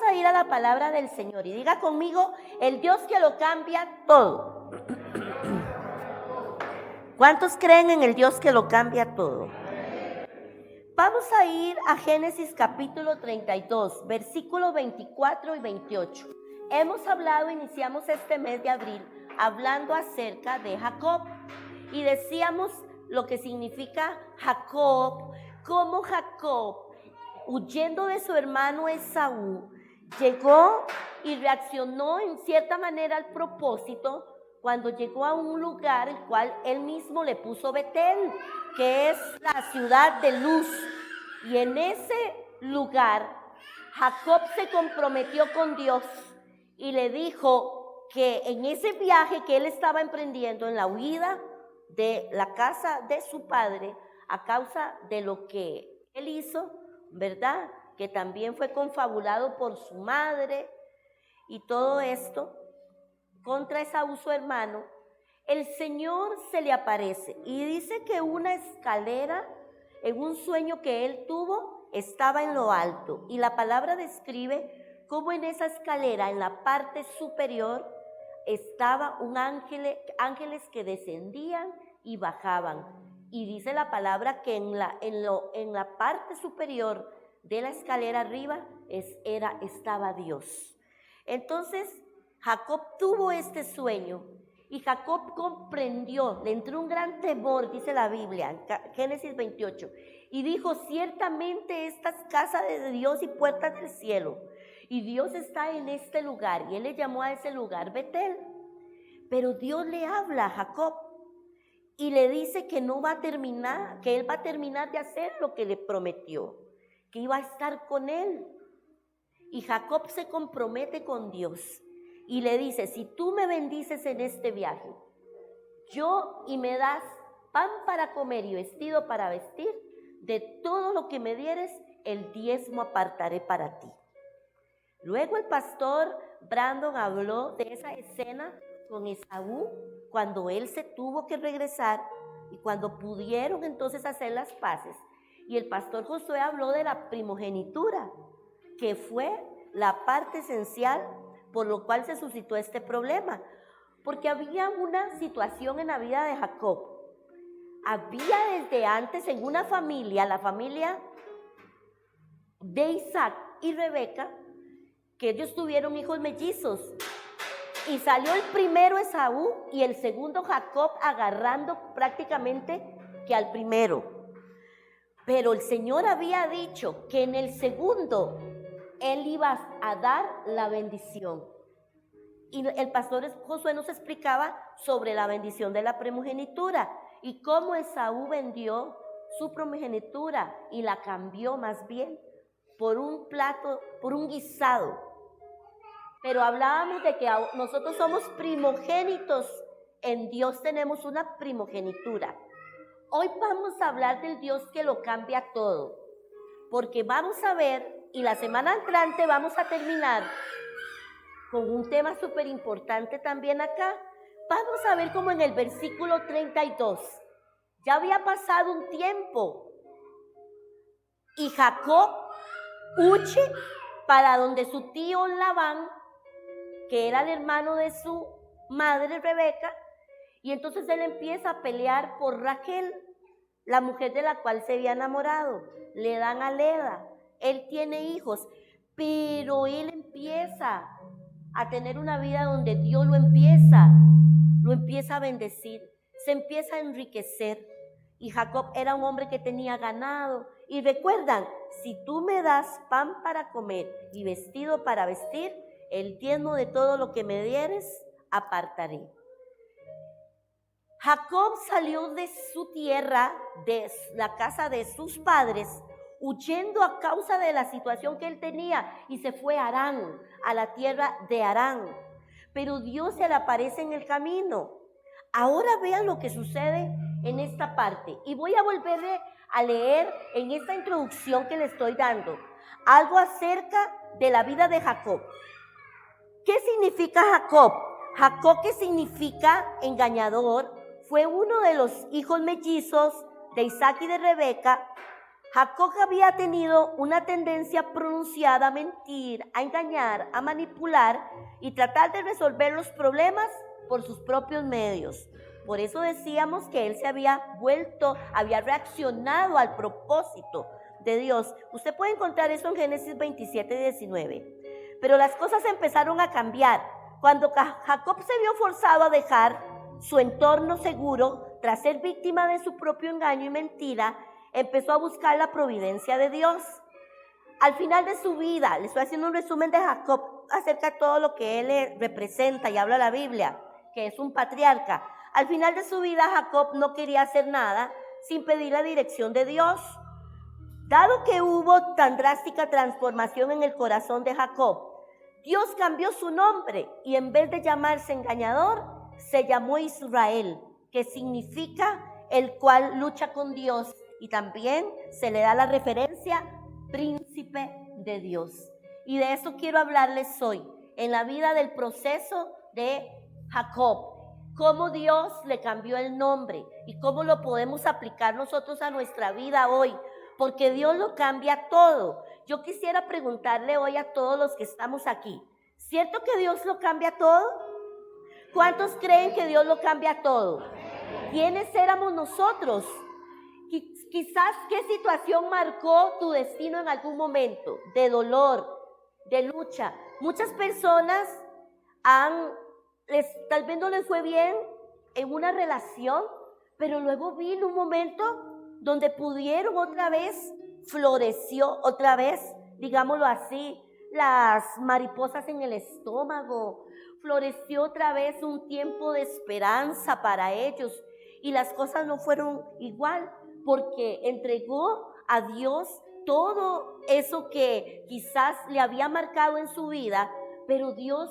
a ir a la palabra del Señor y diga conmigo, el Dios que lo cambia todo. ¿Cuántos creen en el Dios que lo cambia todo? Vamos a ir a Génesis capítulo 32, versículos 24 y 28. Hemos hablado, iniciamos este mes de abril, hablando acerca de Jacob. Y decíamos lo que significa Jacob, cómo Jacob, huyendo de su hermano Esaú, llegó y reaccionó en cierta manera al propósito cuando llegó a un lugar el cual él mismo le puso Betel, que es la ciudad de luz. Y en ese lugar Jacob se comprometió con Dios y le dijo que en ese viaje que él estaba emprendiendo, en la huida de la casa de su padre, a causa de lo que él hizo, ¿verdad? Que también fue confabulado por su madre y todo esto contra Esaú su hermano, el Señor se le aparece y dice que una escalera en un sueño que él tuvo estaba en lo alto, y la palabra describe cómo en esa escalera, en la parte superior, estaba un ángeles que descendían y bajaban. Y dice la palabra que en la parte superior de la escalera arriba estaba Dios. Entonces Jacob tuvo este sueño y Jacob comprendió, le entró un gran temor, dice la Biblia, en Génesis 28, y dijo: ciertamente esta es casa de Dios y puertas del cielo, y Dios está en este lugar, y él le llamó a ese lugar Betel. Pero Dios le habla a Jacob y le dice que no va a terminar, que él va a terminar de hacer lo que le prometió, que iba a estar con él. Y Jacob se compromete con Dios y le dice: si tú me bendices en este viaje, y me das pan para comer y vestido para vestir, de todo lo que me dieres, el diezmo apartaré para ti. Luego el pastor Brandon habló de esa escena con Esaú, cuando él se tuvo que regresar y cuando pudieron entonces hacer las paces. Y el pastor Josué habló de la primogenitura, que fue la parte esencial por lo cual se suscitó este problema. Porque había una situación en la vida de Jacob. Había desde antes en una familia, la familia de Isaac y Rebeca, que ellos tuvieron hijos mellizos. Y salió el primero Esaú y el segundo Jacob, agarrando prácticamente que al primero. Pero el Señor había dicho que en el segundo él iba a dar la bendición. Y el pastor Josué nos explicaba sobre la bendición de la primogenitura y cómo Esaú vendió su primogenitura y la cambió más bien por un plato, por un guisado. Pero hablábamos de que nosotros somos primogénitos, en Dios tenemos una primogenitura. Hoy vamos a hablar del Dios que lo cambia todo, porque vamos a ver, y la semana entrante vamos a terminar con un tema súper importante también acá. Vamos a ver cómo en el versículo 32, ya había pasado un tiempo, y Jacob huye para donde su tío Labán, que era el hermano de su madre Rebeca, y entonces él empieza a pelear por Raquel, la mujer de la cual se había enamorado. Le dan a Leda, él tiene hijos, pero él empieza a tener una vida donde Dios lo empieza a bendecir, se empieza a enriquecer. Y Jacob era un hombre que tenía ganado. Y recuerdan, si tú me das pan para comer y vestido para vestir, el diezmo de todo lo que me dieres, apartaré. Jacob salió de su tierra, de la casa de sus padres, huyendo a causa de la situación que él tenía, y se fue a Harán, a la tierra de Harán. Pero Dios se le aparece en el camino. Ahora vean lo que sucede en esta parte. Y voy a volver a leer en esta introducción que le estoy dando algo acerca de la vida de Jacob. ¿Qué significa Jacob? Jacob, que significa engañador, fue uno de los hijos mellizos de Isaac y de Rebeca, Jacob había tenido una tendencia pronunciada a mentir, a engañar, a manipular y tratar de resolver los problemas por sus propios medios. Por eso decíamos que él se había reaccionado al propósito de Dios. Usted puede encontrar eso en Génesis 27 y 19. Pero las cosas empezaron a cambiar. Cuando Jacob se vio forzado a dejar su entorno seguro, tras ser víctima de su propio engaño y mentira, empezó a buscar la providencia de Dios. Al final de su vida, le estoy haciendo un resumen de Jacob acerca de todo lo que él representa y habla la Biblia, que es un patriarca. Al final de su vida, Jacob no quería hacer nada sin pedir la dirección de Dios. Dado que hubo tan drástica transformación en el corazón de Jacob, Dios cambió su nombre y en vez de llamarse engañador, se llamó Israel, que significa el cual lucha con Dios, y también se le da la referencia príncipe de Dios. Y de eso quiero hablarles hoy, en la vida del proceso de Jacob, cómo Dios le cambió el nombre y cómo lo podemos aplicar nosotros a nuestra vida hoy, porque Dios lo cambia todo. Yo quisiera preguntarle hoy a todos los que estamos aquí, ¿cierto que Dios lo cambia todo? ¿Cuántos creen que Dios lo cambia todo? ¿Quiénes éramos nosotros? Quizás qué situación marcó tu destino en algún momento, de dolor, de lucha. Muchas personas tal vez no les fue bien en una relación, pero luego vino un momento donde pudieron otra vez, floreció otra vez, digámoslo así, las mariposas en el estómago, floreció otra vez un tiempo de esperanza para ellos y las cosas no fueron igual porque entregó a Dios todo eso que quizás le había marcado en su vida, pero Dios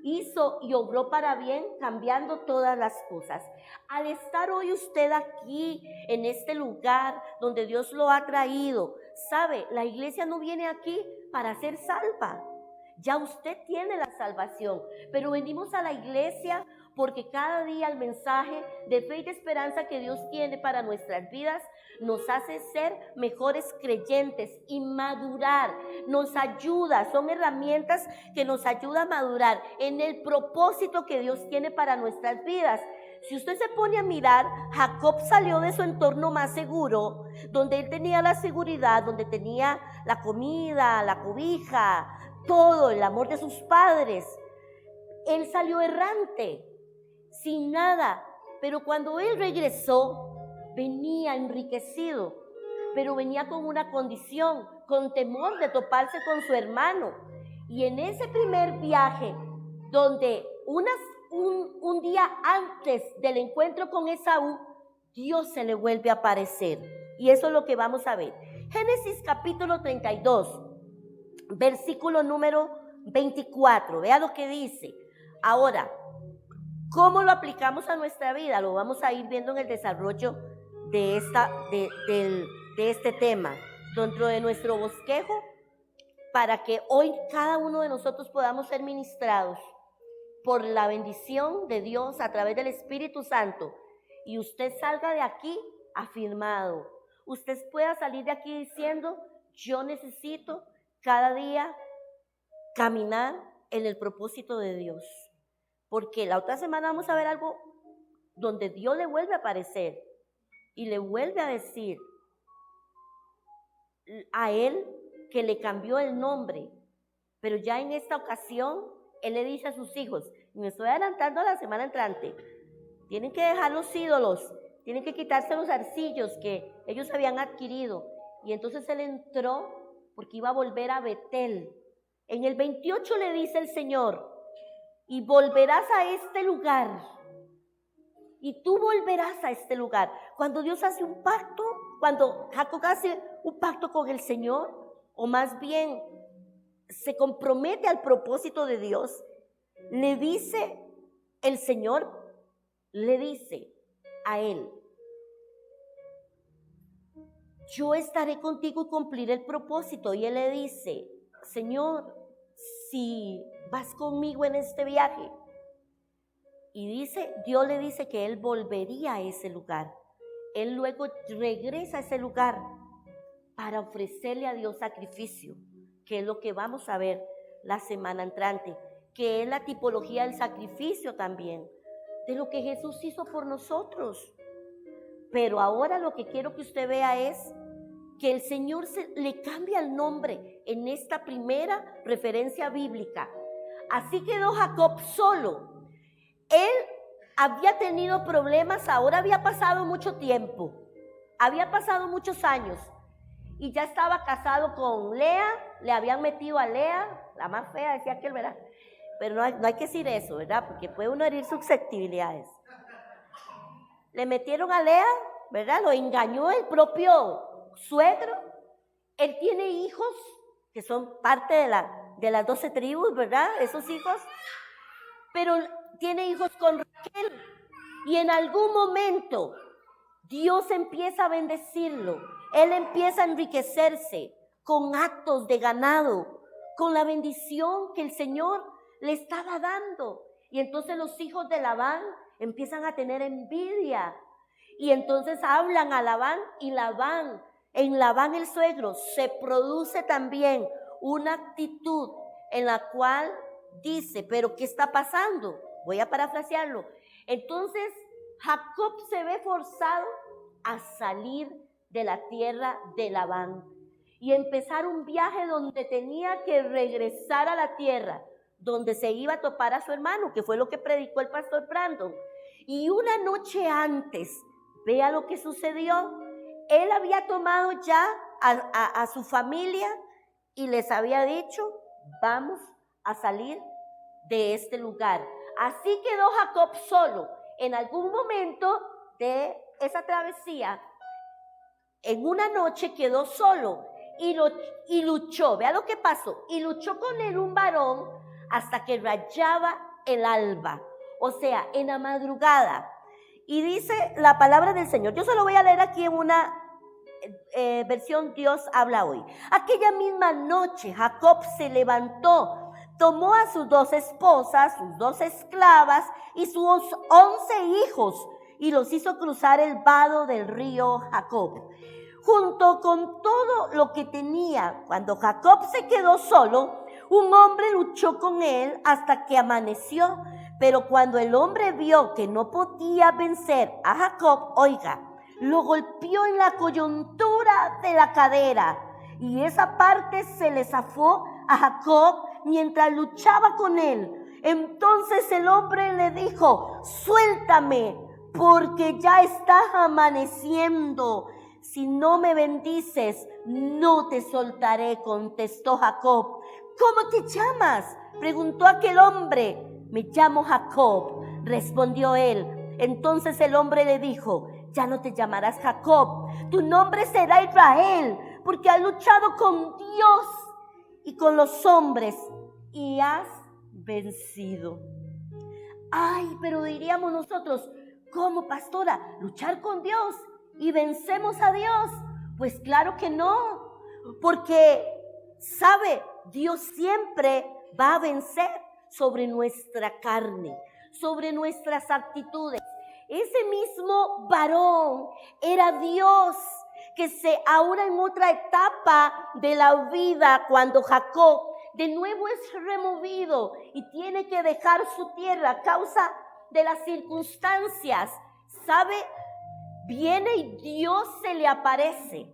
hizo y obró para bien cambiando todas las cosas. Al estar hoy usted aquí en este lugar donde Dios lo ha traído, sabe, la iglesia no viene aquí para ser salva. Ya usted tiene la salvación, pero venimos a la iglesia porque cada día el mensaje de fe y de esperanza que Dios tiene para nuestras vidas nos hace ser mejores creyentes y madurar, nos ayuda, son herramientas que nos ayudan a madurar en el propósito que Dios tiene para nuestras vidas. Si usted se pone a mirar, Jacob salió de su entorno más seguro, donde él tenía la seguridad, donde tenía la comida, la cobija, todo, el amor de sus padres. Él salió errante, sin nada, pero cuando él regresó, venía enriquecido, pero venía con una condición, con temor de toparse con su hermano. Y en ese primer viaje, donde un día antes del encuentro con Esaú, Dios se le vuelve a aparecer. Y eso es lo que vamos a ver. Génesis capítulo 32, versículo número 24. Vea lo que dice. Ahora, ¿cómo lo aplicamos a nuestra vida? Lo vamos a ir viendo en el desarrollo de este tema, dentro de nuestro bosquejo, para que hoy cada uno de nosotros podamos ser ministrados por la bendición de Dios a través del Espíritu Santo y usted salga de aquí afirmado. Usted pueda salir de aquí diciendo, yo necesito cada día caminar en el propósito de Dios. Porque la otra semana vamos a ver algo donde Dios le vuelve a aparecer y le vuelve a decir a él que le cambió el nombre. Pero ya en esta ocasión, él le dice a sus hijos, y me estoy adelantando a la semana entrante, tienen que dejar los ídolos, tienen que quitarse los arcillos que ellos habían adquirido. Y entonces él entró porque iba a volver a Betel. En el 28 le dice el Señor, y volverás a este lugar, y tú volverás a este lugar. Cuando Dios hace un pacto, cuando Jacob hace un pacto con el Señor, o más bien se compromete al propósito de Dios, le dice el Señor, le dice a él, yo estaré contigo y cumpliré el propósito. Y él le dice, Señor, si vas conmigo en este viaje. Y Dios le dice que él volvería a ese lugar. Él luego regresa a ese lugar. para ofrecerle a Dios sacrificio, que es lo que vamos a ver la semana entrante, que es la tipología del sacrificio también, de lo que Jesús hizo por nosotros. Pero ahora lo que quiero que usted vea es que el Señor le cambia el nombre en esta primera referencia bíblica. Así quedó Jacob solo. Él había tenido problemas, ahora había pasado mucho tiempo, había pasado muchos años y ya estaba casado con Lea, le habían metido a Lea, la más fea, decía aquel, ¿verdad? Pero no hay que decir eso, ¿verdad? Porque puede uno herir susceptibilidades. Le metieron a Lea, ¿verdad? Lo engañó el propio suegro. Él tiene hijos que son parte de las 12 tribus, ¿verdad? Esos hijos. Pero tiene hijos con Raquel. Y en algún momento Dios empieza a bendecirlo. Él empieza a enriquecerse con actos de ganado, con la bendición que el Señor le estaba dando. Y entonces los hijos de Labán empiezan a tener envidia. Y entonces hablan a Labán y en Labán el suegro se produce también una actitud en la cual dice, pero ¿qué está pasando? Voy a parafrasearlo. Entonces Jacob se ve forzado a salir de la tierra de Labán y empezar un viaje donde tenía que regresar a la tierra donde se iba a topar a su hermano, que fue lo que predicó el pastor Brandon. Y una noche antes, vea lo que sucedió. Él había tomado ya a su familia y les había dicho, vamos a salir de este lugar. Así quedó Jacob solo. En algún momento de esa travesía, en una noche quedó solo y luchó. Vea lo que pasó. Y luchó con él un varón hasta que rayaba el alba, o sea, en la madrugada. Y dice la palabra del Señor, yo se lo voy a leer aquí en una versión Dios habla hoy. Aquella misma noche Jacob se levantó, tomó a sus 2 esposas, sus 2 esclavas y sus 11 hijos y los hizo cruzar el vado del río Jacob, junto con todo lo que tenía. Cuando Jacob se quedó solo, un hombre luchó con él hasta que amaneció, pero cuando el hombre vio que no podía vencer a Jacob, oiga, lo golpeó en la coyuntura de la cadera y esa parte se le zafó a Jacob mientras luchaba con él. Entonces el hombre le dijo, suéltame porque ya está amaneciendo. Si no me bendices, no te soltaré, contestó Jacob. ¿Cómo te llamas?, preguntó aquel hombre. Me llamo Jacob, respondió él. Entonces el hombre le dijo, ya no te llamarás Jacob, tu nombre será Israel, porque has luchado con Dios y con los hombres y has vencido. Ay, pero diríamos nosotros, ¿cómo, pastora? ¿Luchar con Dios y vencemos a Dios? Pues claro que no, porque, ¿sabe? Dios siempre va a vencer sobre nuestra carne, sobre nuestras actitudes. Ese mismo varón era Dios, que ahora en otra etapa de la vida, cuando Jacob de nuevo es removido y tiene que dejar su tierra a causa de las circunstancias, ¿sabe? Viene y Dios se le aparece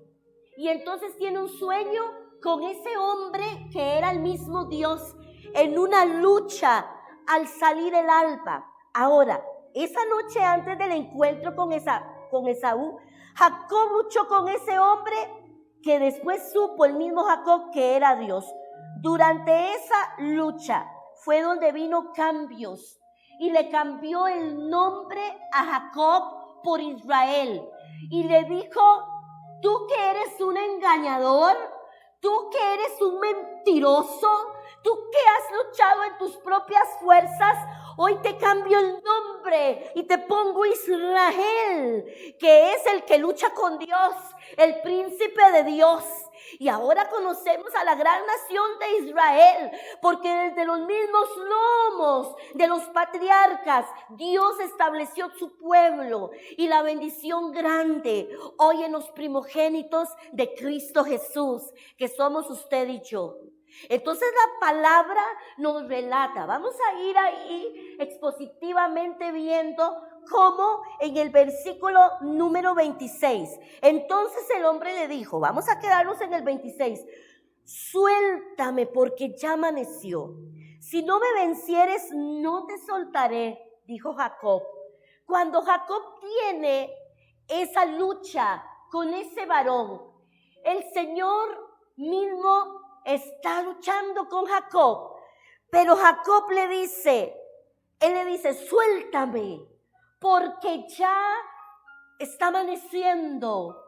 y entonces tiene un sueño con ese hombre que era el mismo Dios en una lucha al salir el alba. Ahora, esa noche antes del encuentro con Esaú, Jacob luchó con ese hombre que después supo el mismo Jacob que era Dios. Durante esa lucha fue donde vino cambios y le cambió el nombre a Jacob por Israel y le dijo, tú que eres un engañador, tú que eres un mentiroso, tú que has luchado en tus propias fuerzas, hoy te cambio el nombre y te pongo Israel, que es el que lucha con Dios, el príncipe de Dios. Y ahora conocemos a la gran nación de Israel, porque desde los mismos lomos de los patriarcas, Dios estableció su pueblo y la bendición grande hoy en los primogénitos de Cristo Jesús, que somos usted y yo. Entonces la palabra nos relata, vamos a ir ahí expositivamente viendo cómo en el versículo número 26, entonces el hombre le dijo, vamos a quedarnos en el 26, suéltame porque ya amaneció, si no me vencieres no te soltaré, dijo Jacob. Cuando Jacob tiene esa lucha con ese varón, el Señor mismo está luchando con Jacob, pero Jacob le dice, él le dice, suéltame, porque ya está amaneciendo,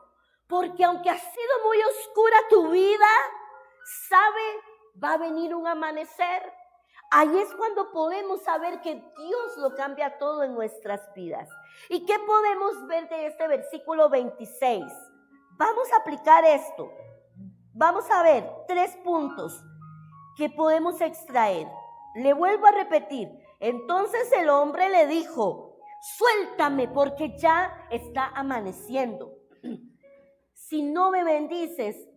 porque aunque ha sido muy oscura tu vida, sabe, va a venir un amanecer. Ahí es cuando podemos saber que Dios lo cambia todo en nuestras vidas. ¿Y qué podemos ver de este versículo 26? Vamos a aplicar esto. Vamos a ver 3 puntos que podemos extraer. Le vuelvo a repetir. Entonces el hombre le dijo, suéltame porque ya está amaneciendo. Si no me bendices,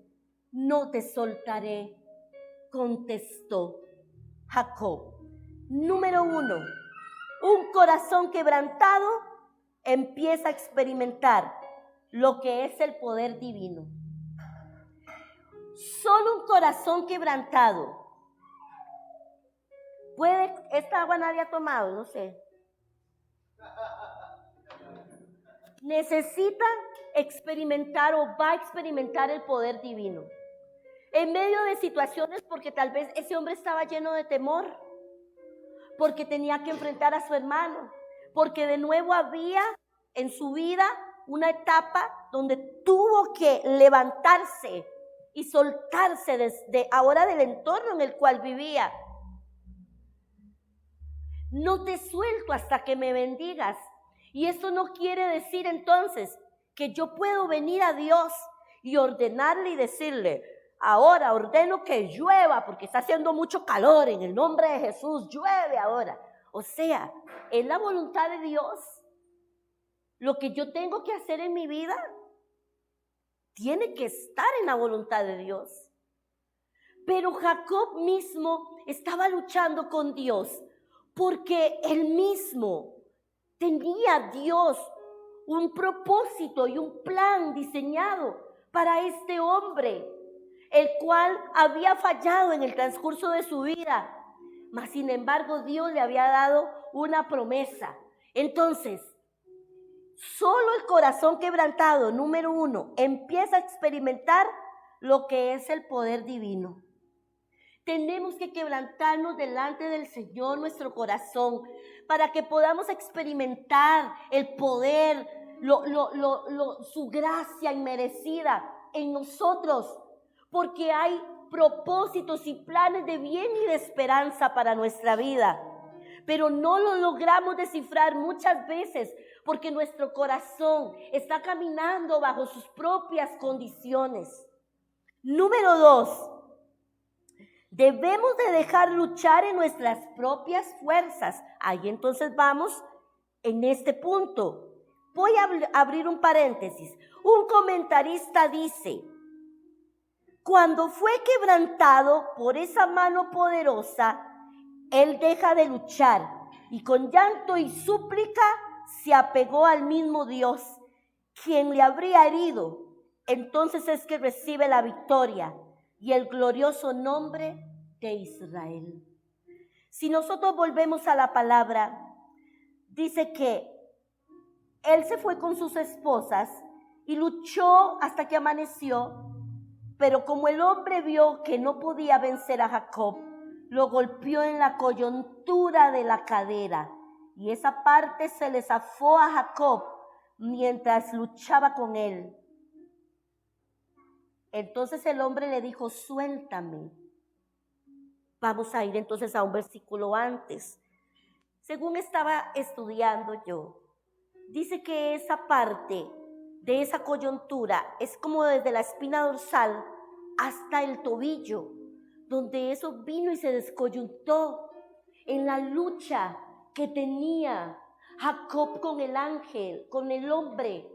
no te soltaré, contestó Jacob. Número 1, un corazón quebrantado empieza a experimentar lo que es el poder divino. Solo un corazón quebrantado. Puede, esta agua nadie ha tomado, no sé. Necesita experimentar o va a experimentar el poder divino. En medio de situaciones porque tal vez ese hombre estaba lleno de temor, porque tenía que enfrentar a su hermano, porque de nuevo había en su vida una etapa donde tuvo que levantarse y soltarse desde ahora del entorno en el cual vivía. No te suelto hasta que me bendigas. Y eso no quiere decir entonces que yo puedo venir a Dios y ordenarle y decirle, ahora ordeno que llueva porque está haciendo mucho calor, en el nombre de Jesús, llueve ahora. O sea, es la voluntad de Dios. Lo que yo tengo que hacer en mi vida tiene que estar en la voluntad de Dios. Pero Jacob mismo estaba luchando con Dios porque él mismo tenía Dios un propósito y un plan diseñado para este hombre, el cual había fallado en el transcurso de su vida, mas sin embargo Dios le había dado una promesa. Entonces, solo el corazón quebrantado, número 1, empieza a experimentar lo que es el poder divino. Tenemos que quebrantarnos delante del Señor nuestro corazón para que podamos experimentar el poder, su gracia inmerecida en nosotros, porque hay propósitos y planes de bien y de esperanza para nuestra vida, pero no lo logramos descifrar muchas veces porque nuestro corazón está caminando bajo sus propias condiciones. Número 2. Debemos de dejar luchar en nuestras propias fuerzas. Ahí entonces vamos en este punto. Voy a abrir un paréntesis. Un comentarista dice, cuando fue quebrantado por esa mano poderosa, él deja de luchar y con llanto y súplica se apegó al mismo Dios, quien le habría herido. Entonces es que recibe la victoria y el glorioso nombre de Israel. Si nosotros volvemos a la palabra, dice que él se fue con sus esposas y luchó hasta que amaneció, pero como el hombre vio que no podía vencer a Jacob, lo golpeó en la coyuntura de la cadera y esa parte se le zafó a Jacob mientras luchaba con él. Entonces el hombre le dijo, suéltame. Vamos a ir entonces a un versículo antes. Según estaba estudiando yo, dice que esa parte de esa coyuntura es como desde la espina dorsal hasta el tobillo, donde eso vino y se descoyuntó en la lucha que tenía Jacob con el ángel, con el hombre,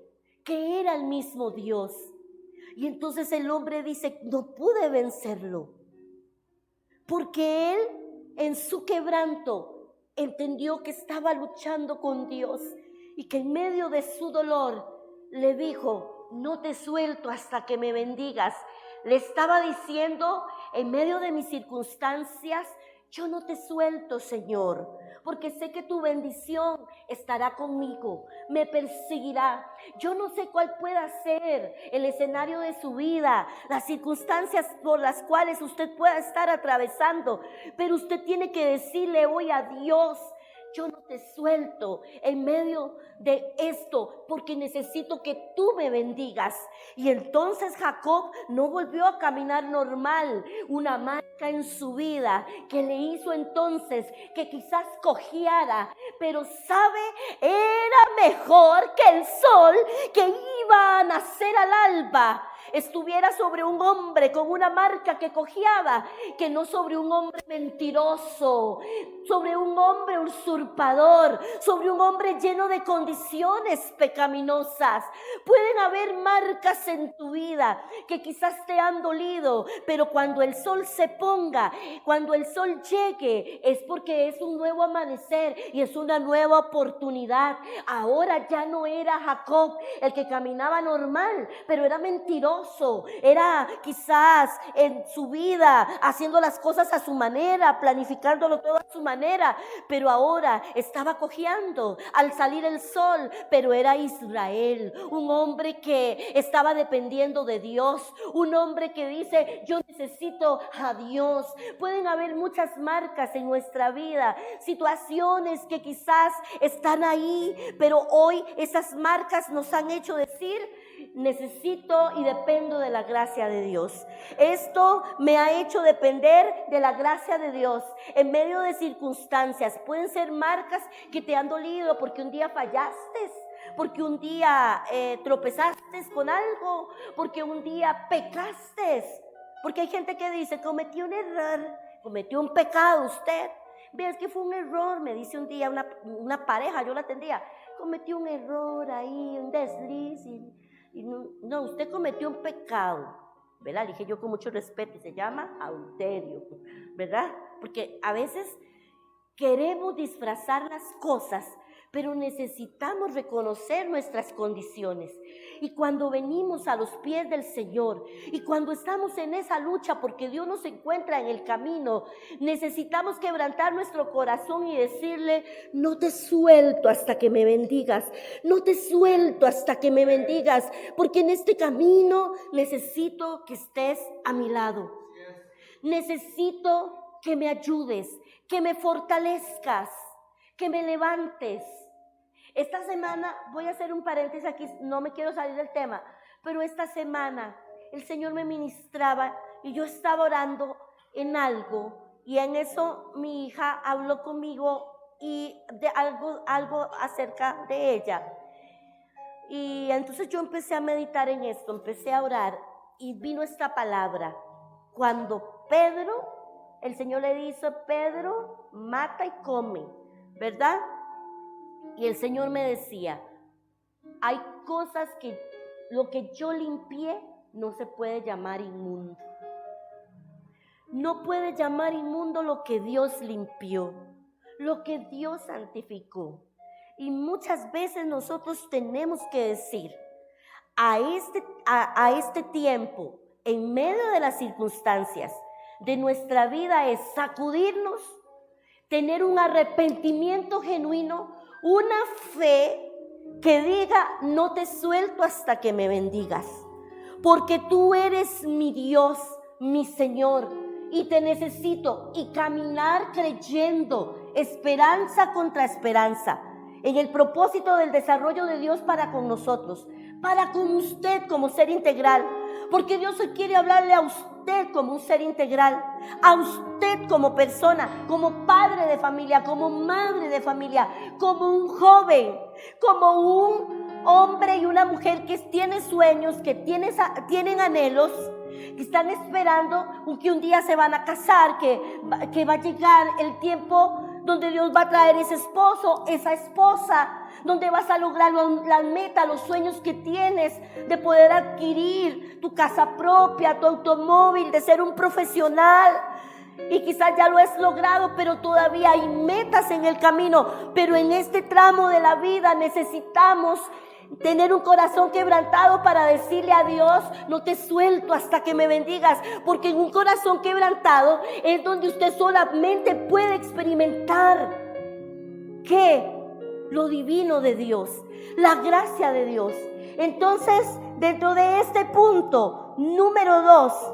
que era el mismo Dios. Y entonces el hombre dice, no pude vencerlo, porque él en su quebranto entendió que estaba luchando con Dios y que en medio de su dolor le dijo, no te suelto hasta que me bendigas. Le estaba diciendo, en medio de mis circunstancias, yo no te suelto, Señor, porque sé que tu bendición estará conmigo, me perseguirá. Yo no sé cuál pueda ser el escenario de su vida, las circunstancias por las cuales usted pueda estar atravesando, pero usted tiene que decirle hoy a Dios, yo no te suelto en medio de esto porque necesito que tú me bendigas. Y entonces Jacob no volvió a caminar normal, una marca en su vida que le hizo entonces que quizás cojeara, pero sabe, era mejor que el sol que iba a nacer al alba estuviera sobre un hombre con una marca que cojeaba, que no sobre un hombre mentiroso, sobre un hombre usurpador, sobre un hombre lleno de condiciones pecaminosas. Pueden haber marcas en tu vida que quizás te han dolido, pero cuando el sol se ponga, cuando el sol llegue, es porque es un nuevo amanecer y es una nueva oportunidad. Ahora ya no era Jacob el que caminaba normal, pero era mentiroso. Era quizás en su vida haciendo las cosas a su manera, planificándolo todo a su manera, pero ahora estaba cojeando al salir el sol. Pero era Israel, un hombre que estaba dependiendo de Dios, un hombre que dice, yo necesito a Dios. Pueden haber muchas marcas en nuestra vida, situaciones que quizás están ahí, pero hoy esas marcas nos han hecho decir, necesito y dependo de la gracia de Dios. Esto me ha hecho depender de la gracia de Dios en medio de circunstancias. Pueden ser marcas que te han dolido porque un día fallaste, porque un día tropezaste con algo, porque un día pecaste. Porque hay gente que dice, cometí un error, cometió un pecado usted. Ves que fue un error, me dice un día una pareja, yo la atendía, cometió un error ahí, un desliz y no, usted cometió un pecado, ¿verdad? Le dije yo con mucho respeto, y se llama adulterio, ¿verdad? Porque a veces queremos disfrazar las cosas, pero necesitamos reconocer nuestras condiciones. Y cuando venimos a los pies del Señor y cuando estamos en esa lucha porque Dios nos encuentra en el camino, necesitamos quebrantar nuestro corazón y decirle, no te suelto hasta que me bendigas, no te suelto hasta que me bendigas, porque en este camino necesito que estés a mi lado. Necesito que me ayudes, que me fortalezcas, que me levantes. Esta semana, voy a hacer un paréntesis aquí, no me quiero salir del tema, pero esta semana el Señor me ministraba y yo estaba orando en algo y en eso mi hija habló conmigo y de algo acerca de ella. Y entonces yo empecé a meditar en esto, empecé a orar y vino esta palabra. Cuando Pedro, el Señor le dice, Pedro, mata y come, ¿verdad? Y el Señor me decía, hay cosas que lo que yo limpié no se puede llamar inmundo. No puede llamar inmundo lo que Dios limpió, lo que Dios santificó. Y muchas veces nosotros tenemos que decir, a este tiempo, en medio de las circunstancias de nuestra vida, es sacudirnos, tener un arrepentimiento genuino, una fe que diga, no te suelto hasta que me bendigas, porque tú eres mi Dios, mi Señor, y te necesito, y caminar creyendo, esperanza contra esperanza, en el propósito del desarrollo de Dios para con nosotros, para con usted como ser integral, porque Dios hoy quiere hablarle a usted como un ser integral, a usted como persona, como padre de familia, como madre de familia, como un joven, como un hombre y una mujer que tiene sueños, que tienen anhelos, que están esperando que un día se van a casar, que va a llegar el tiempo donde Dios va a traer ese esposo, esa esposa, donde vas a lograr las metas, los sueños que tienes, de poder adquirir tu casa propia, tu automóvil, de ser un profesional. Y quizás ya lo has logrado, pero todavía hay metas en el camino. Pero en este tramo de la vida necesitamos tener un corazón quebrantado para decirle a Dios: no te suelto hasta que me bendigas, porque en un corazón quebrantado es donde usted solamente puede experimentar lo divino de Dios, la gracia de Dios. Entonces, dentro de este punto número 2,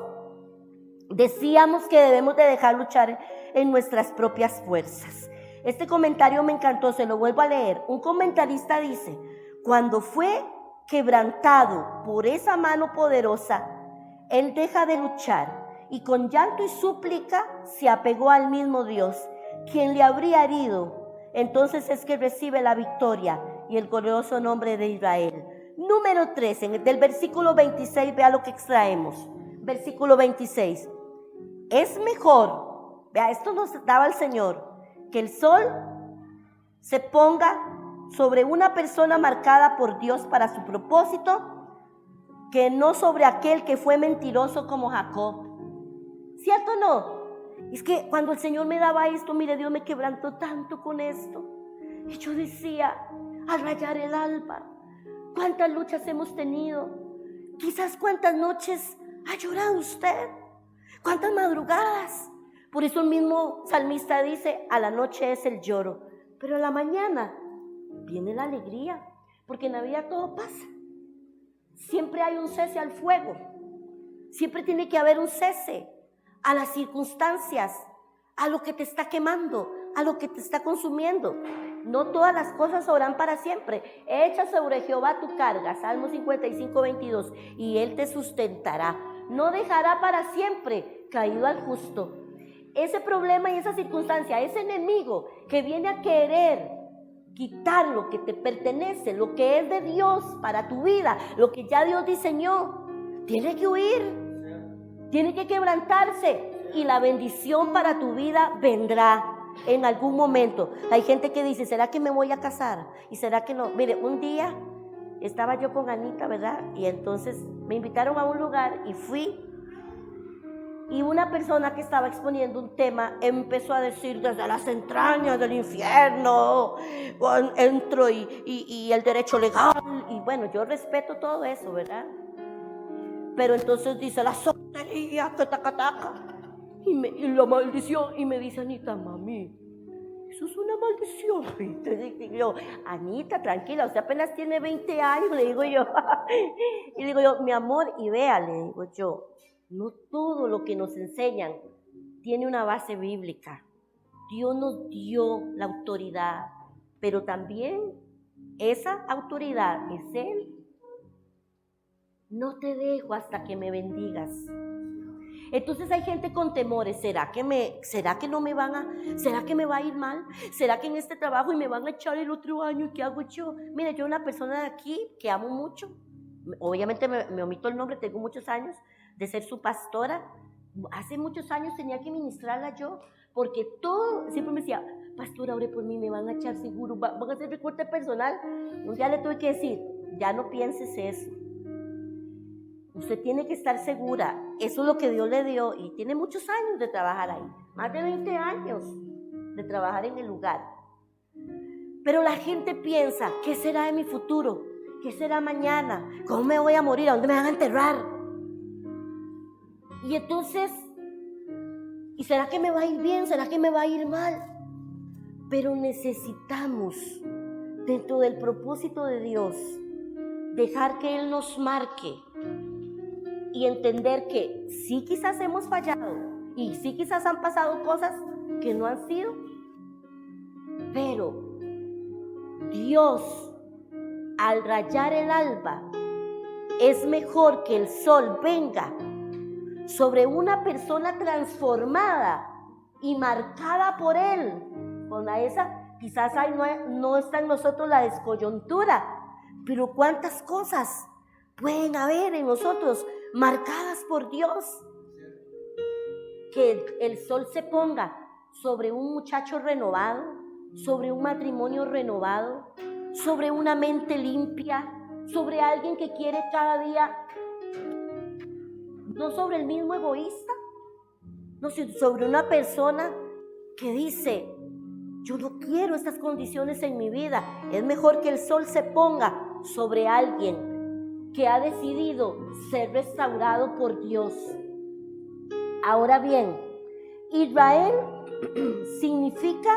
decíamos que debemos de dejar luchar en nuestras propias fuerzas. Este comentario me encantó, se lo vuelvo a leer. Un comentarista dice: cuando fue quebrantado por esa mano poderosa, él deja de luchar y con llanto y súplica se apegó al mismo Dios, quien le habría herido. Entonces es que recibe la victoria y el glorioso nombre de Israel. Número 3, del versículo 26, vea lo que extraemos. Versículo 26. Es mejor, vea, esto nos daba el Señor, que el sol se ponga sobre una persona marcada por Dios para su propósito, que no sobre aquel que fue mentiroso como Jacob. ¿Cierto o no? Es que cuando el Señor me daba esto, mire, Dios me quebrantó tanto con esto. Y yo decía, al rayar el alba, cuántas luchas hemos tenido. Quizás cuántas noches ha llorado usted, cuántas madrugadas. Por eso el mismo salmista dice: a la noche es el lloro, pero a la mañana viene la alegría, porque en la vida todo pasa. Siempre hay un cese al fuego, siempre tiene que haber un cese a las circunstancias, a lo que te está quemando, a lo que te está consumiendo. No todas las cosas obran para siempre. Echa sobre Jehová tu carga, Salmo 55, 22, y Él te sustentará. No dejará para siempre caído al justo. Ese problema y esa circunstancia, ese enemigo que viene a querer quitar lo que te pertenece, lo que es de Dios para tu vida, lo que ya Dios diseñó, tiene que huir, tiene que quebrantarse, y la bendición para tu vida vendrá en algún momento. Hay gente que dice: ¿será que me voy a casar? ¿Y será que no? Mire, un día estaba yo con Anita, ¿verdad? Y entonces me invitaron a un lugar y fui. Y una persona que estaba exponiendo un tema empezó a decir: desde las entrañas del infierno entro y el derecho legal. Y bueno, yo respeto todo eso, ¿verdad? Pero entonces dice: la soltería, que taca. Y la maldición. Y me dice Anita: mami, eso es una maldición. Entonces digo yo: Anita, tranquila, usted apenas tiene 20 años, le digo yo. Y le digo yo: mi amor, y vea, le digo yo, no todo lo que nos enseñan tiene una base bíblica. Dios nos dio la autoridad, pero también esa autoridad es Él. No te dejo hasta que me bendigas. Entonces hay gente con temores: ¿será que no me será que me va a ir mal? ¿Será que en este trabajo y me van a echar el otro año? ¿Qué hago yo? Mira, yo una persona de aquí que amo mucho, obviamente me omito el nombre, tengo muchos años de ser su pastora. Hace muchos años tenía que ministrarla yo, porque todo, siempre me decía: pastora, ore por mí, me van a echar seguro, van a hacer recorte personal. Un día le tuve que decir: ya no pienses eso. Usted tiene que estar segura, eso es lo que Dios le dio, y tiene muchos años de trabajar ahí, más de 20 años de trabajar en el lugar. Pero la gente piensa: ¿qué será de mi futuro? ¿Qué será mañana? ¿Cómo me voy a morir? ¿A dónde me van a enterrar? Y entonces, ¿y será que me va a ir bien? ¿Será que me va a ir mal? Pero necesitamos, dentro del propósito de Dios, dejar que Él nos marque y entender que sí, quizás hemos fallado y sí, quizás han pasado cosas que no han sido, pero Dios, al rayar el alba, es mejor que el sol venga sobre una persona transformada y marcada por Él. Con esa, quizás ahí no está en nosotros la descoyuntura, pero cuántas cosas pueden haber en nosotros marcadas por Dios. Que el sol se ponga sobre un muchacho renovado, sobre un matrimonio renovado, sobre una mente limpia, sobre alguien que quiere cada día, no sobre el mismo egoísta, no, sino sobre una persona que dice: yo no quiero estas condiciones en mi vida. Es mejor que el sol se ponga sobre alguien que ha decidido ser restaurado por Dios. Ahora bien, Israel significa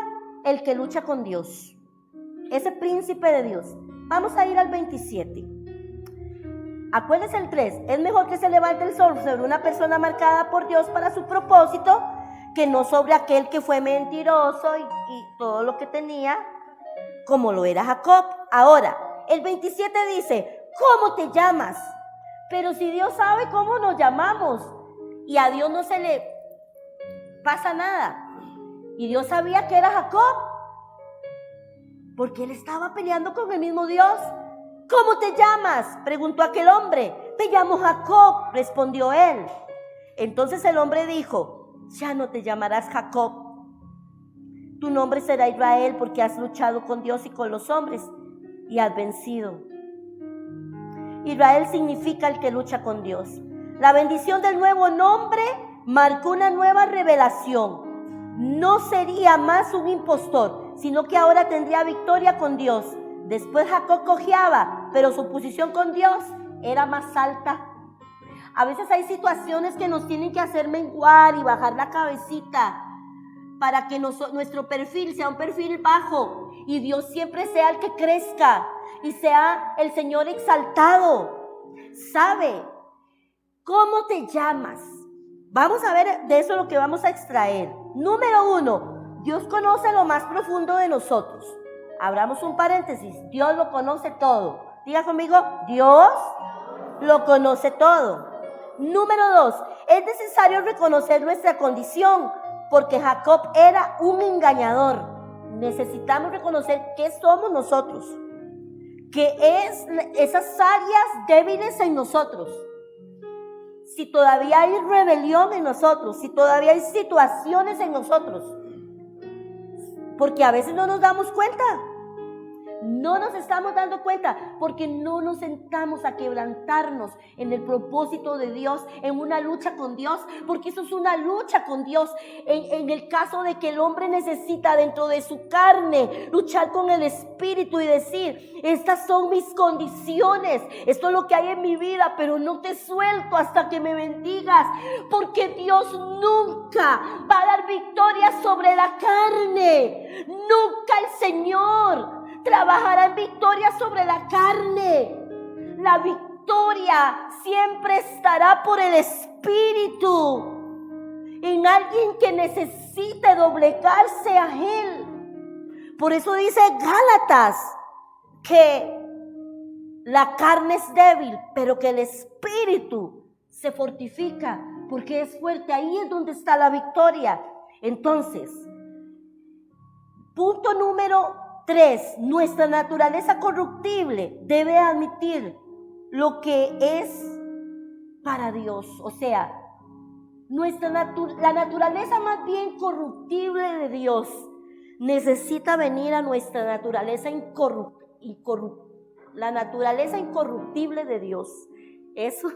el que lucha con Dios, ese príncipe de Dios. Vamos a ir al 27. Acuérdense el 3. Es mejor que se levante el sol sobre una persona marcada por Dios para su propósito, que no sobre aquel que fue mentiroso y todo lo que tenía, como lo era Jacob. Ahora, el 27 dice: ¿cómo te llamas? Pero si Dios sabe cómo nos llamamos, y a Dios no se le pasa nada. Y Dios sabía que era Jacob, porque él estaba peleando con el mismo Dios. ¿Cómo te llamas?, preguntó aquel hombre. Te llamo Jacob, respondió él. Entonces el hombre dijo: ya no te llamarás Jacob, tu nombre será Israel, porque has luchado con Dios y con los hombres y has vencido. Israel significa el que lucha con Dios. La bendición del nuevo nombre marcó una nueva revelación. No sería más un impostor, sino que ahora tendría victoria con Dios. Después Jacob cojeaba, pero su posición con Dios era más alta. A veces hay situaciones que nos tienen que hacer menguar y bajar la cabecita para que nuestro perfil sea un perfil bajo y Dios siempre sea el que crezca y sea el Señor exaltado. ¿Sabe? ¿Cómo te llamas? Vamos a ver de eso lo que vamos a extraer. Número 1, Dios conoce lo más profundo de nosotros. Abramos un paréntesis. Dios lo conoce todo. Diga conmigo: Dios lo conoce todo. Número 2, es necesario reconocer nuestra condición, porque Jacob era un engañador. Necesitamos reconocer qué somos nosotros, qué es esas áreas débiles en nosotros. Si todavía hay rebelión en nosotros, si todavía hay situaciones en nosotros, porque a veces no nos damos cuenta. No nos estamos dando cuenta porque no nos sentamos a quebrantarnos en el propósito de Dios, en una lucha con Dios, porque eso es una lucha con Dios. En el caso de que el hombre necesita dentro de su carne luchar con el espíritu y decir: estas son mis condiciones, esto es lo que hay en mi vida, pero no te suelto hasta que me bendigas, porque Dios nunca va a dar victoria sobre la carne. Nunca el Señor trabajará en victoria sobre la carne. La victoria siempre estará por el Espíritu, en alguien que necesite doblegarse a Él. Por eso dice Gálatas que la carne es débil, pero que el Espíritu se fortifica porque es fuerte. Ahí es donde está la victoria. Entonces, punto número 3, nuestra naturaleza corruptible debe admitir lo que es para Dios. O sea, la naturaleza más bien corruptible de Dios necesita venir a nuestra naturaleza la naturaleza incorruptible de Dios. Eso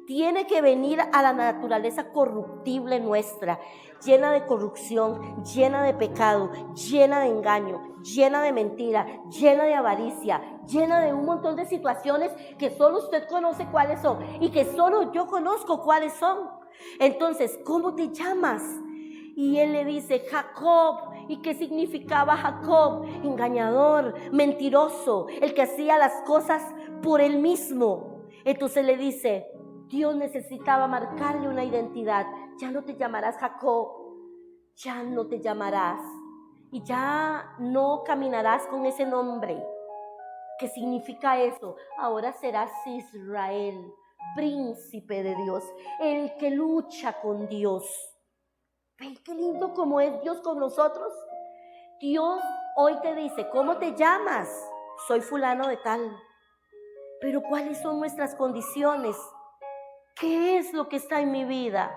tiene que venir a la naturaleza corruptible nuestra, llena de corrupción, llena de pecado, llena de engaño, llena de mentira, llena de avaricia, llena de un montón de situaciones que solo usted conoce cuáles son y que solo yo conozco cuáles son. Entonces, ¿cómo te llamas? Y él le dice: Jacob. ¿Y qué significaba Jacob? Engañador, mentiroso, el que hacía las cosas por él mismo. Entonces le dice: Dios necesitaba marcarle una identidad. Ya no te llamarás Jacob, ya no te llamarás, y ya no caminarás con ese nombre. ¿Qué significa eso? Ahora serás Israel, príncipe de Dios, el que lucha con Dios. ¿Ven qué lindo como es Dios con nosotros? Dios hoy te dice: ¿cómo te llamas? Soy fulano de tal. Pero ¿cuáles son nuestras condiciones? ¿Qué es lo que está en mi vida?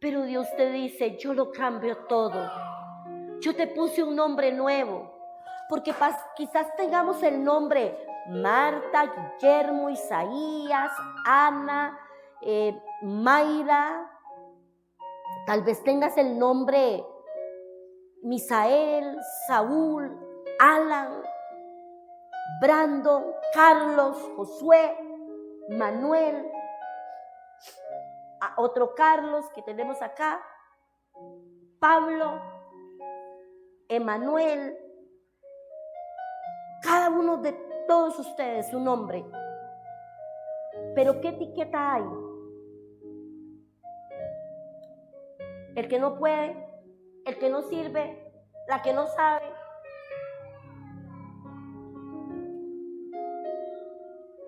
Pero Dios te dice, yo lo cambio todo. Yo te puse un nombre nuevo. Porque quizás tengamos el nombre Marta, Guillermo, Isaías, Ana, Mayra. Tal vez tengas el nombre Misael, Saúl, Alan, Brandon, Carlos, Josué, Manuel, otro Carlos que tenemos acá, Pablo, Emanuel, cada uno de todos ustedes su nombre. Pero ¿qué etiqueta hay? El que no puede, el que no sirve, la que no sabe.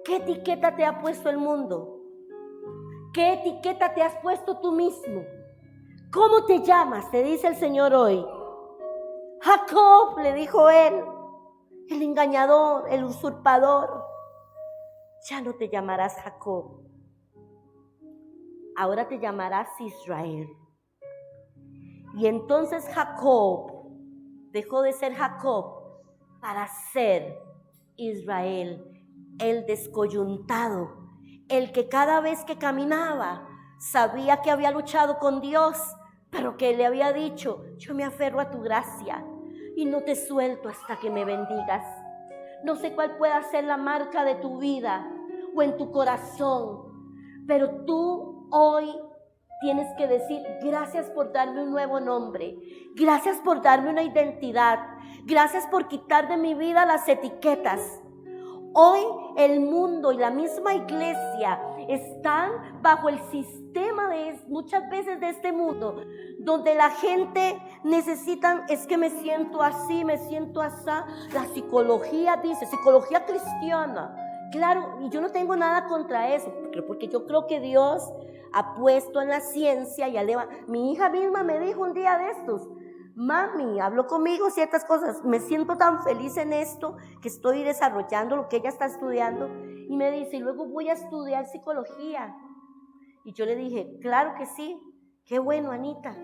¿Qué etiqueta te ha puesto el mundo? ¿Qué etiqueta te has puesto tú mismo? ¿Cómo te llamas? Te dice el Señor hoy. Jacob, le dijo él, el engañador, el usurpador. Ya no te llamarás Jacob. Ahora te llamarás Israel. Y entonces Jacob dejó de ser Jacob para ser Israel, el descoyuntado, el que cada vez que caminaba sabía que había luchado con Dios, pero que le había dicho, yo me aferro a tu gracia y no te suelto hasta que me bendigas. No sé cuál pueda ser la marca de tu vida o en tu corazón, pero tú hoy tienes que decir, gracias por darme un nuevo nombre, gracias por darme una identidad, gracias por quitar de mi vida las etiquetas. Hoy el mundo y la misma iglesia están bajo el sistema muchas veces de este mundo, donde la gente necesita, es que me siento así, me siento así. La psicología dice, psicología cristiana. Claro, y yo no tengo nada contra eso, porque yo creo que Dios ha puesto en la ciencia y mi hija misma me dijo un día de estos, mami, habló conmigo ciertas cosas, me siento tan feliz en esto que estoy desarrollando lo que ella está estudiando, y me dice, y luego voy a estudiar psicología. Y yo le dije, claro que sí, qué bueno, Anita,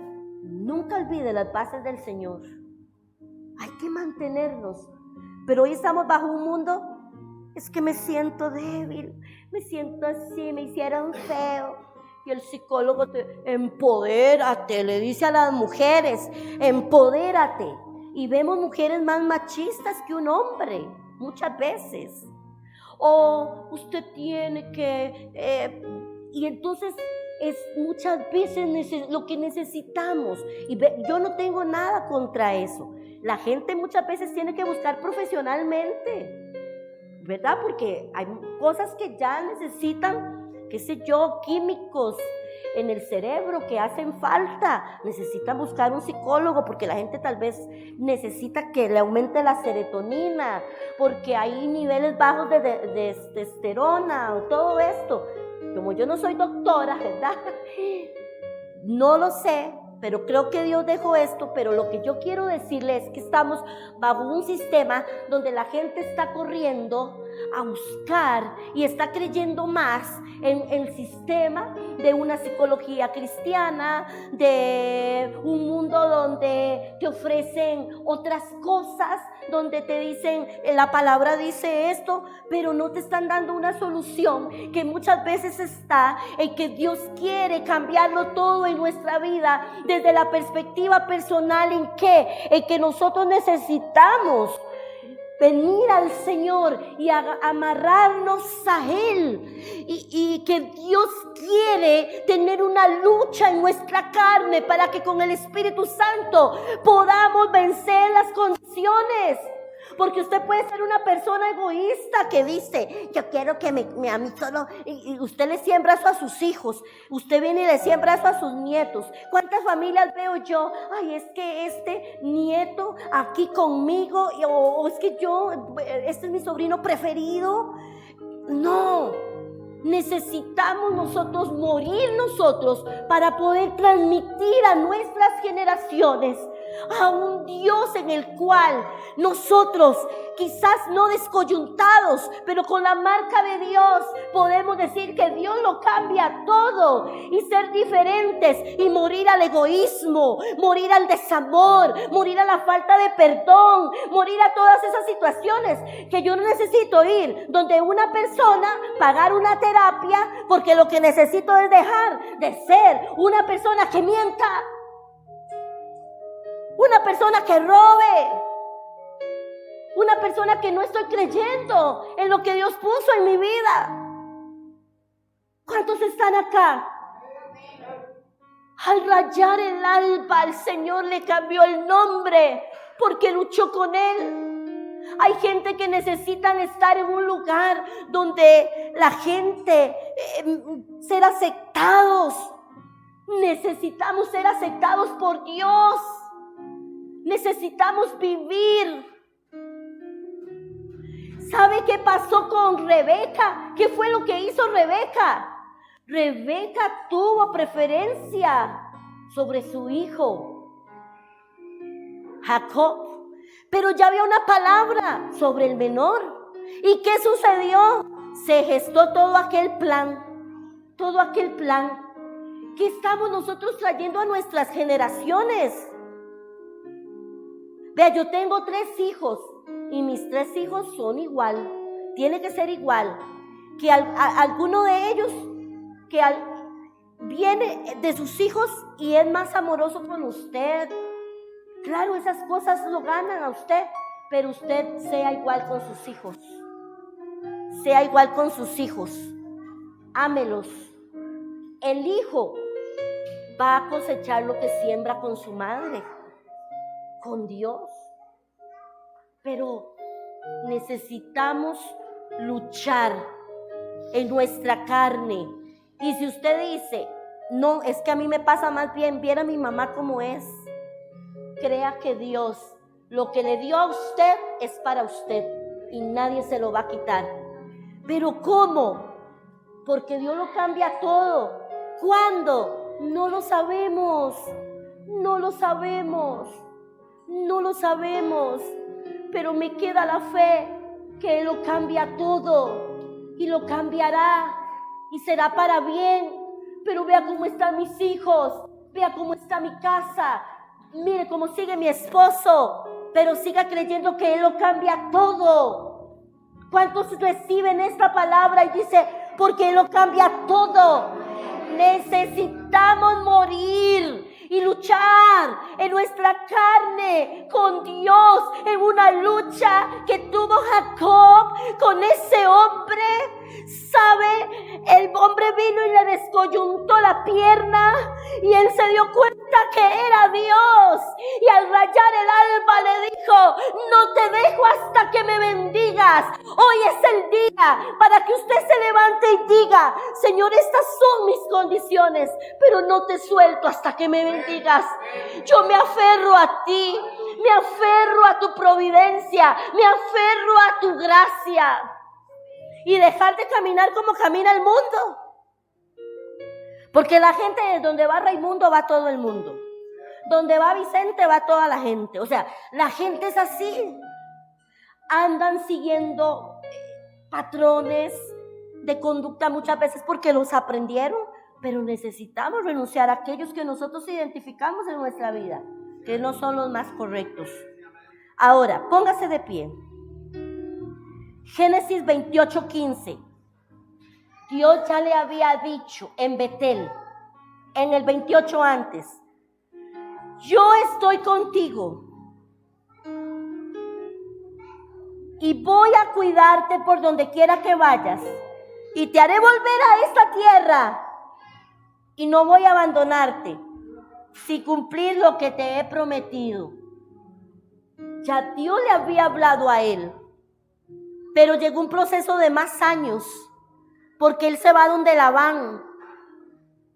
nunca olvide las bases del Señor, hay que mantenernos. Pero hoy estamos bajo un mundo, es que me siento débil, me siento así, me hicieron feo. Y el psicólogo empodérate, le dice a las mujeres, empodérate. Y vemos mujeres más machistas que un hombre, muchas veces. O usted tiene que... y entonces es muchas veces lo que necesitamos. Y yo no tengo nada contra eso. La gente muchas veces tiene que buscar profesionalmente, ¿verdad? Porque hay cosas que ya necesitan, qué sé yo, químicos en el cerebro que hacen falta. Necesitan buscar un psicólogo porque la gente tal vez necesita que le aumente la serotonina, porque hay niveles bajos de testosterona o todo esto. Como yo no soy doctora, ¿verdad? No lo sé, pero creo que Dios dejó esto. Pero lo que yo quiero decirles es que estamos bajo un sistema donde la gente está corriendo a buscar y está creyendo más en el sistema de una psicología cristiana, de un mundo donde te ofrecen otras cosas, donde te dicen, la palabra dice esto, pero no te están dando una solución que muchas veces está en que Dios quiere cambiarlo todo en nuestra vida desde la perspectiva personal. ¿En qué? En que nosotros necesitamos venir al Señor y amarrarnos a Él, y que Dios quiere tener una lucha en nuestra carne para que con el Espíritu Santo podamos vencer las condiciones. Porque usted puede ser una persona egoísta que dice, yo quiero que a mí solo, y usted le siembra eso a sus hijos, usted viene y le siembra eso a sus nietos. ¿Cuántas familias veo yo? Ay, es que este nieto aquí conmigo, o es que este es mi sobrino preferido. No, necesitamos morir nosotros para poder transmitir a nuestras generaciones a un Dios en el cual nosotros, quizás no descoyuntados, pero con la marca de Dios, podemos decir que Dios lo cambia todo y ser diferentes y morir al egoísmo, morir al desamor, morir a la falta de perdón, morir a todas esas situaciones que yo no necesito ir donde una persona, pagar una terapia, porque lo que necesito es dejar de ser una persona que mienta, una persona que robe, una persona que no estoy creyendo en lo que Dios puso en mi vida. ¿Cuántos están acá? Al rayar el alba, el Señor le cambió el nombre porque luchó con él. Hay gente que necesitan estar en un lugar donde la gente ser aceptados. Necesitamos ser aceptados por Dios. Necesitamos vivir. ¿Sabe qué pasó con Rebeca? ¿Qué fue lo que hizo Rebeca? Rebeca tuvo preferencia sobre su hijo Jacob, pero ya había una palabra sobre el menor. ¿Y qué sucedió? Se gestó todo aquel plan que estamos nosotros trayendo a nuestras generaciones. Vea, yo tengo 3 hijos y mis 3 hijos son igual. Tiene que ser igual. Que alguno de ellos viene de sus hijos y es más amoroso con usted. Claro, esas cosas lo ganan a usted, pero usted sea igual con sus hijos. Sea igual con sus hijos. Ámelos. El hijo va a cosechar lo que siembra con su madre, con Dios. Pero necesitamos luchar en nuestra carne. Y si usted dice, no, es que a mí me pasa más bien, viera a mi mamá como es, crea que Dios, lo que le dio a usted es para usted y nadie se lo va a quitar. Pero ¿cómo? Porque Dios lo cambia todo. ¿Cuándo? No lo sabemos. Pero me queda la fe que Él lo cambia todo y lo cambiará y será para bien. Pero vea cómo están mis hijos, vea cómo está mi casa, mire cómo sigue mi esposo, pero siga creyendo que Él lo cambia todo. ¿Cuántos reciben esta palabra y dice, porque Él lo cambia todo? Necesitamos morir y luchar en nuestra carne con Dios, en una lucha que tuvo Jacob con ese hombre. ¿Sabe? El hombre vino y le descoyuntó la pierna y él se dio cuenta que era Dios, y al rayar el alba le dijo, no te dejo hasta que me bendigas. Hoy es el día para que usted se levante y diga, Señor, estas son mis condiciones, pero no te suelto hasta que me bendigas. Yo me aferro a ti, me aferro a tu providencia, me aferro a tu gracia. Y dejar de caminar como camina el mundo. Porque la gente, donde va Raimundo, va todo el mundo. Donde va Vicente, va toda la gente. O sea, la gente es así. Andan siguiendo patrones de conducta muchas veces porque los aprendieron. Pero necesitamos renunciar a aquellos que nosotros identificamos en nuestra vida, que no son los más correctos. Ahora, póngase de pie. Génesis 28:15. Dios ya le había dicho en Betel, en el 28 antes, yo estoy contigo y voy a cuidarte por donde quiera que vayas y te haré volver a esta tierra y no voy a abandonarte si cumplir lo que te he prometido. Ya Dios le había hablado a él. Pero llegó un proceso de más años, porque él se va donde Labán.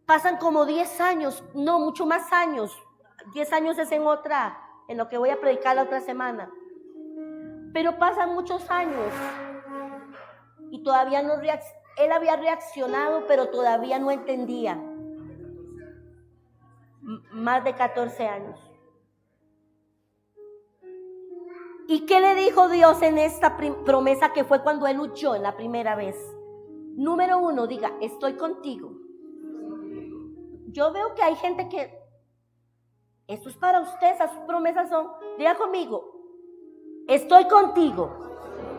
Pasan como 10 años, no, mucho más años. 10 años es en lo que voy a predicar la otra semana. Pero pasan muchos años y todavía no él había reaccionado, pero todavía no entendía. Más de 14 años. ¿Y qué le dijo Dios en esta promesa que fue cuando él huyó en la primera vez? Número 1, diga, estoy contigo. Yo veo que hay gente que, esto es para usted, esas promesas son, diga conmigo, estoy contigo.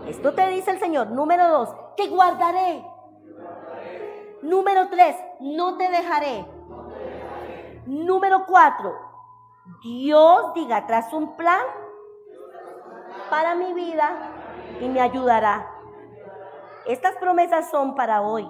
Esto te dice el Señor. Número 2, te guardaré. Número 3, no te dejaré. Número 4, Dios, diga, tras un plan para mi vida y me ayudará. Estas promesas son para hoy.